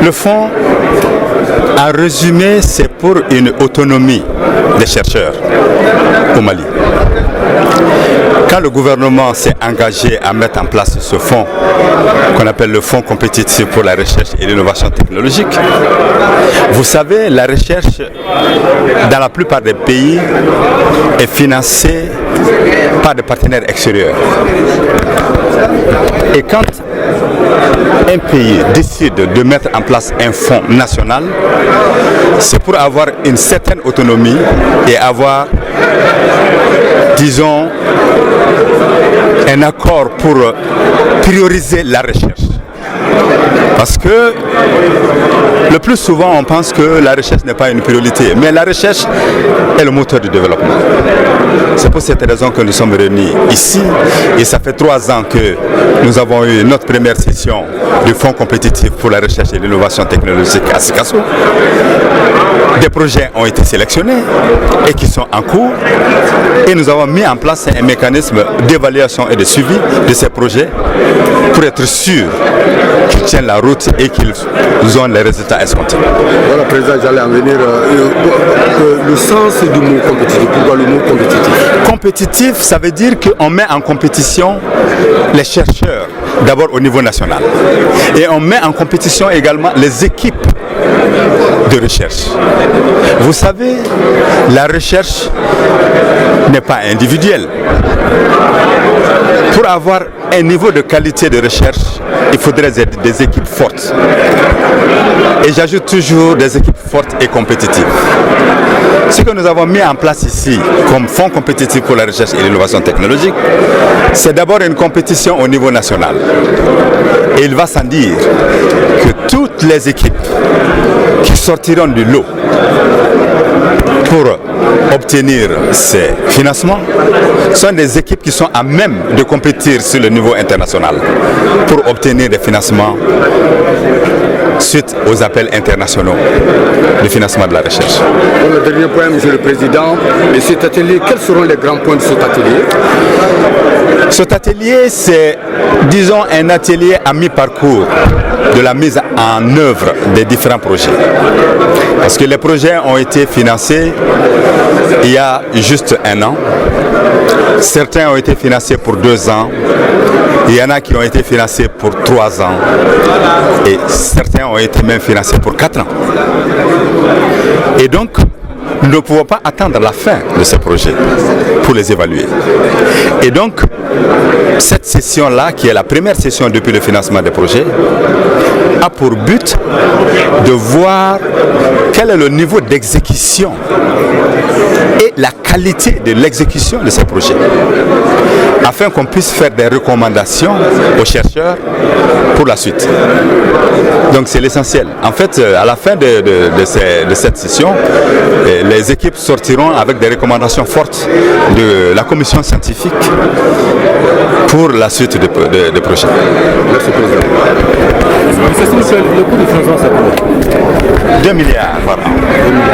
Le fonds, en résumé, c'est pour une autonomie des chercheurs au Mali. Quand le gouvernement s'est engagé à mettre en place ce fonds, qu'on appelle le Fonds compétitif pour la recherche et l'innovation technologique, vous savez, la recherche dans la plupart des pays est financée par des partenaires extérieurs. Et quand un pays décide de mettre en place un fonds national, c'est pour avoir une certaine autonomie et avoir, disons, un accord pour prioriser la recherche. Parce que le plus souvent, on pense que la recherche n'est pas une priorité, mais la recherche est le moteur du développement. C'est pour cette raison que nous sommes réunis ici, et ça fait 3 ans que nous avons eu notre première session du Fonds compétitif pour la recherche et l'innovation technologique à Sikasso. Des projets ont été sélectionnés et qui sont en cours, et nous avons mis en place un mécanisme d'évaluation et de suivi de ces projets pour être sûr qu'ils tiennent la route et qu'ils ont les résultats escomptés. Voilà, Président, j'allais en venir. Le sens du mot compétitif, pourquoi le mot compétitif? Compétitif, ça veut dire qu'on met en compétition les chercheurs, d'abord au niveau national. Et on met en compétition également les équipes de recherche. Vous savez, la recherche n'est pas individuelle. Pour avoir un niveau de qualité de recherche, il faudrait des équipes fortes. Et j'ajoute toujours des équipes fortes et compétitives. Ce que nous avons mis en place ici comme Fonds compétitif pour la recherche et l'innovation technologique, c'est d'abord une compétition au niveau national. Et il va sans dire que toutes les équipes qui sortiront du lot pour obtenir ces financements sont des équipes qui sont à même de compétir sur le niveau international pour obtenir des financements suite aux appels internationaux de financement de la recherche. Bon, le dernier point, Monsieur le Président, et cet atelier, quels seront les grands points de cet atelier? Cet atelier, c'est, disons, un atelier à mi-parcours de la mise en œuvre des différents projets. Parce que les projets ont été financés il y a juste 1 an. Certains ont été financés pour 2 ans. Il y en a qui ont été financés pour 3 ans. Et certains ont été même financés pour 4 ans. Et donc, nous ne pouvons pas attendre la fin de ces projets pour les évaluer. Et donc, cette session-là, qui est la première session depuis le financement des projets, a pour but de voir quel est le niveau d'exécution et la qualité de l'exécution de ces projets, afin qu'on puisse faire des recommandations aux chercheurs pour la suite. Donc c'est l'essentiel. En fait, à la fin de cette session, les équipes sortiront avec des recommandations fortes de la commission scientifique pour la suite des projets. Merci, Président. Le coût du financement, c'est combien? 2 milliards par an.